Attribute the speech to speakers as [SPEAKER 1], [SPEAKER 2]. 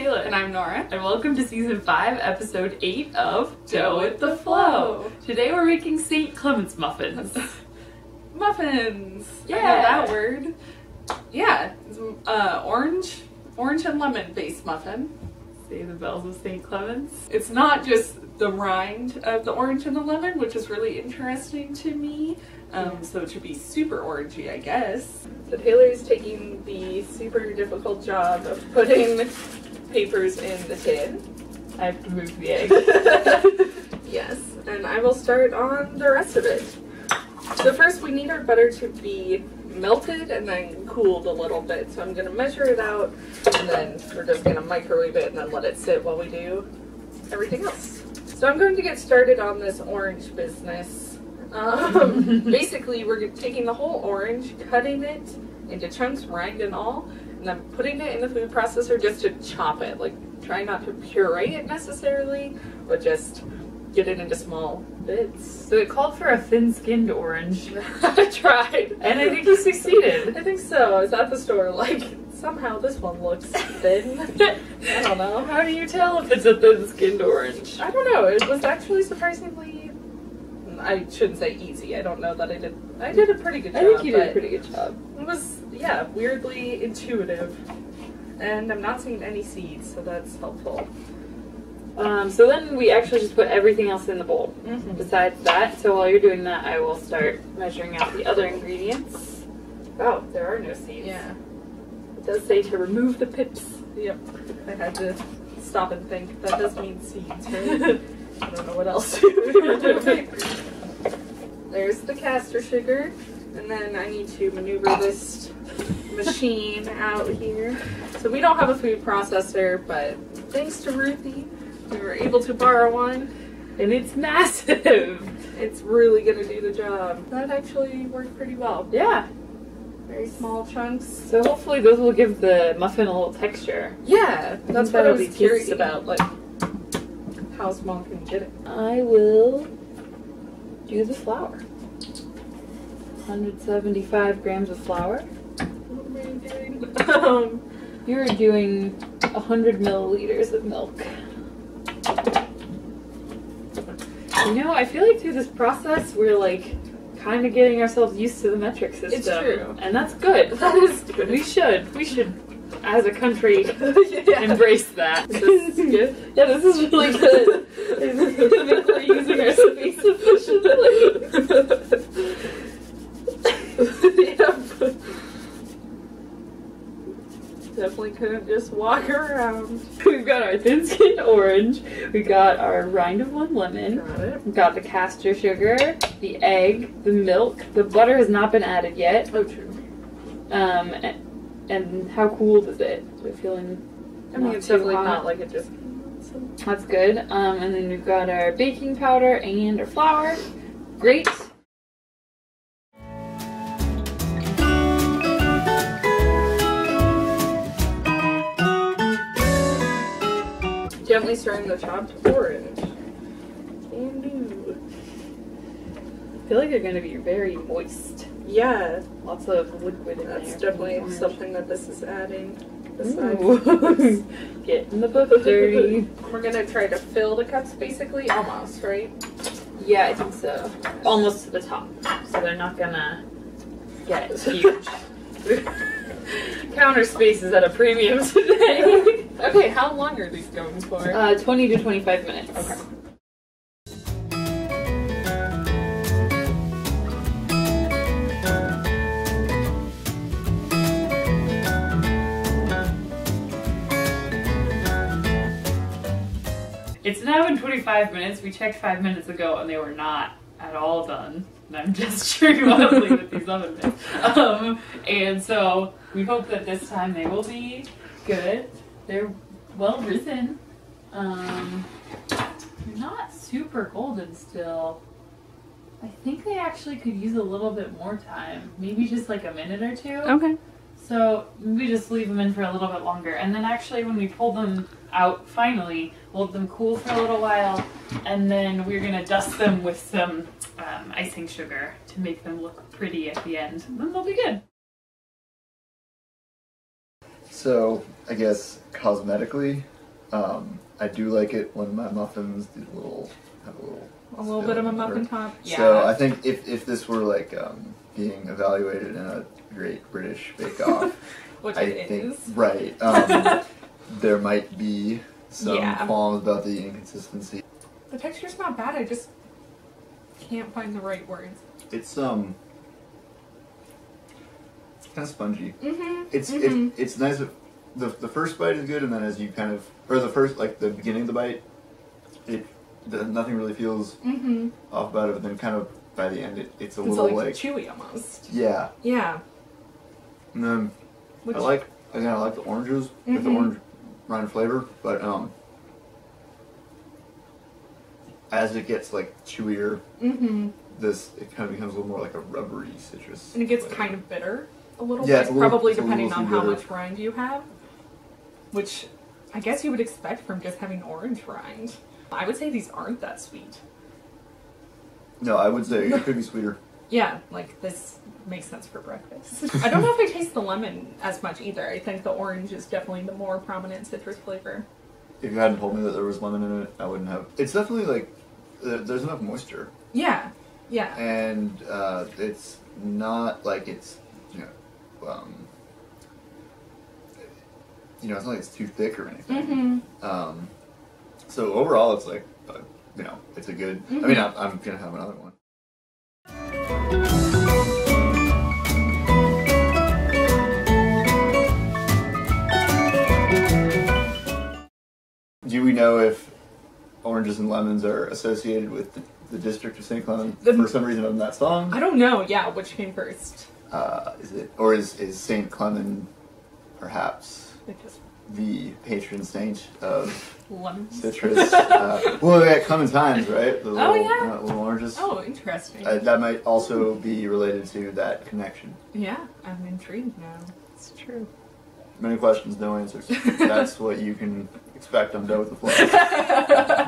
[SPEAKER 1] Taylor.
[SPEAKER 2] And I'm Nora.
[SPEAKER 1] And welcome to Season 5, Episode 8 of Go With The Flow. Today we're making St. Clements Muffins.
[SPEAKER 2] Muffins!
[SPEAKER 1] Yeah.
[SPEAKER 2] I know that word. Yeah, it's orange and lemon based muffin.
[SPEAKER 1] Say the bells of St. Clements.
[SPEAKER 2] It's not just the rind of the orange and the lemon, which is really interesting to me. So it should be super orangey, I guess. So Taylor's taking the super difficult job of putting papers in the tin.
[SPEAKER 1] I have to move the egg.
[SPEAKER 2] Yes, and I will start on the rest of it. So first we need our butter to be melted and then cooled a little bit. So I'm going to measure it out and then we're just going to microwave it and then let it sit while we do everything else. So I'm going to get started on this orange business. Basically we're taking the whole orange, cutting it into chunks, rind and all, and then putting it in the food processor just to chop it. Like, try not to puree it necessarily, but just get it into small bits.
[SPEAKER 1] So it called for a thin-skinned orange.
[SPEAKER 2] I tried.
[SPEAKER 1] And I think you succeeded.
[SPEAKER 2] I think so. I was at the store like, somehow this one looks thin. I don't know.
[SPEAKER 1] How do you tell if it's a thin-skinned orange?
[SPEAKER 2] I don't know. It was actually surprisingly, I shouldn't say easy. I don't know that I did a pretty good job.
[SPEAKER 1] I think you did a pretty good job.
[SPEAKER 2] It was, yeah, weirdly intuitive. And I'm not seeing any seeds, so that's helpful.
[SPEAKER 1] So then we actually just put everything else in the bowl.
[SPEAKER 2] Mm-hmm.
[SPEAKER 1] Besides that, so while you're doing that, I will start measuring out the other ingredients. Oh, there are no seeds.
[SPEAKER 2] Yeah.
[SPEAKER 1] It does say to remove the pips.
[SPEAKER 2] Yep. I had to stop and think. That does mean seeds, right? I don't know what else to do. There's the caster sugar. And then I need to maneuver this machine out here. So we don't have a food processor, but thanks to Ruthie, we were able to borrow one.
[SPEAKER 1] And it's massive!
[SPEAKER 2] It's really gonna do the job. That actually worked pretty well.
[SPEAKER 1] Yeah.
[SPEAKER 2] Very small chunks.
[SPEAKER 1] So hopefully those will give the muffin a little texture.
[SPEAKER 2] Yeah, that's what I
[SPEAKER 1] that'll
[SPEAKER 2] was
[SPEAKER 1] be
[SPEAKER 2] curious
[SPEAKER 1] tasty.
[SPEAKER 2] about. Like, how small can you get it?
[SPEAKER 1] I will do the flour. 175 grams of flour.
[SPEAKER 2] What am I doing?
[SPEAKER 1] You're doing 100 milliliters of milk. You know, I feel like through this process we're like kind of getting ourselves used to the metric system.
[SPEAKER 2] It's true.
[SPEAKER 1] And that's good.
[SPEAKER 2] That is good.
[SPEAKER 1] We should, as a country,
[SPEAKER 2] Yeah.
[SPEAKER 1] embrace that.
[SPEAKER 2] This is good.
[SPEAKER 1] Yeah, this is really good. I think we're using our space efficiently.
[SPEAKER 2] Yep. Definitely couldn't just walk around.
[SPEAKER 1] We've got our thin-skinned orange, we got our rind of one lemon,
[SPEAKER 2] Got it.
[SPEAKER 1] we've got the caster sugar, the egg, the milk, the butter has not been added yet.
[SPEAKER 2] Oh, true.
[SPEAKER 1] And how cooled is it? Is it feeling
[SPEAKER 2] I mean, it's
[SPEAKER 1] too
[SPEAKER 2] definitely
[SPEAKER 1] hot?
[SPEAKER 2] not like it just...
[SPEAKER 1] That's good. And then we've got our baking powder and our flour. Great.
[SPEAKER 2] Gently stirring the chopped orange. And new.
[SPEAKER 1] I feel like they're going to be very moist.
[SPEAKER 2] Yeah,
[SPEAKER 1] Lots of liquid in there.
[SPEAKER 2] that's definitely something that this is adding.
[SPEAKER 1] Ooh. Getting the book dirty.
[SPEAKER 2] We're gonna try to fill the cups basically, almost, right?
[SPEAKER 1] Yeah, I think so. Almost to the top. So they're not gonna get huge. Counter space is at a premium today.
[SPEAKER 2] Okay, how long are these going for?
[SPEAKER 1] 20 to 25 minutes.
[SPEAKER 2] Okay.
[SPEAKER 1] It's now been 25 minutes. We checked 5 minutes ago and they were not at all done. And I'm gesturing wildly with these oven mitts. And so we hope that this time they will be good. They're well risen. They're not super golden still. I think they actually could use a little bit more time. Maybe just like a minute or two.
[SPEAKER 2] Okay.
[SPEAKER 1] So we just leave them in for a little bit longer. And then actually when we pull them out finally, we'll let them cool for a little while. And then we're going to dust them with some icing sugar to make them look pretty at the end. And then they'll be good.
[SPEAKER 3] So, I guess cosmetically, I do like it when my muffins have a little
[SPEAKER 2] bit of a muffin top. Yeah.
[SPEAKER 3] So I think if this were like being evaluated in a Great British Bake Off,
[SPEAKER 2] Which
[SPEAKER 3] I
[SPEAKER 2] it
[SPEAKER 3] think
[SPEAKER 2] is.
[SPEAKER 3] right, there might be some qualms about the inconsistency.
[SPEAKER 2] The texture's not bad. I just can't find the right words.
[SPEAKER 3] It's kind of spongy.
[SPEAKER 2] Mm-hmm.
[SPEAKER 3] It's nice. The first bite is good, and then as you kind of, or the first, like the beginning of the bite, nothing really feels off about it, but then kind of by the end it's a little like
[SPEAKER 2] chewy almost.
[SPEAKER 3] Yeah.
[SPEAKER 2] Yeah.
[SPEAKER 3] And then I like the oranges with the orange rind flavor, but as it gets like chewier, it kind of becomes a little more like a rubbery citrus.
[SPEAKER 2] And it gets
[SPEAKER 3] flavor.
[SPEAKER 2] kind of bitter a little
[SPEAKER 3] Yeah,
[SPEAKER 2] bit, probably
[SPEAKER 3] it's a
[SPEAKER 2] depending
[SPEAKER 3] little
[SPEAKER 2] on
[SPEAKER 3] too
[SPEAKER 2] how
[SPEAKER 3] bitter.
[SPEAKER 2] much rind you have. Which I guess you would expect from just having orange rind. I would say these aren't that sweet.
[SPEAKER 3] No, I would say it could be sweeter.
[SPEAKER 2] Yeah, like this makes sense for breakfast. I don't know if I taste the lemon as much either. I think the orange is definitely the more prominent citrus flavor.
[SPEAKER 3] If you hadn't told me that there was lemon in it, I wouldn't have. It's definitely like there's enough moisture.
[SPEAKER 2] Yeah, yeah.
[SPEAKER 3] And it's not like it's it's not like it's too thick or anything. So overall, it's like it's a good. I mean, I'm gonna have another one. Do we know if oranges and lemons are associated with the district of St. Clement for some reason in that song?
[SPEAKER 2] I don't know. Yeah, which came first?
[SPEAKER 3] Is it, or is St. Clement perhaps the patron saint of
[SPEAKER 2] lemons?
[SPEAKER 3] Citrus? Well, yeah, Clementines, right? The little, little oranges.
[SPEAKER 2] Oh, interesting.
[SPEAKER 3] That might also be related to that connection.
[SPEAKER 2] Yeah, I'm intrigued now. It's true.
[SPEAKER 3] Many questions, no answers. That's what you can expect on Dough with the Flow.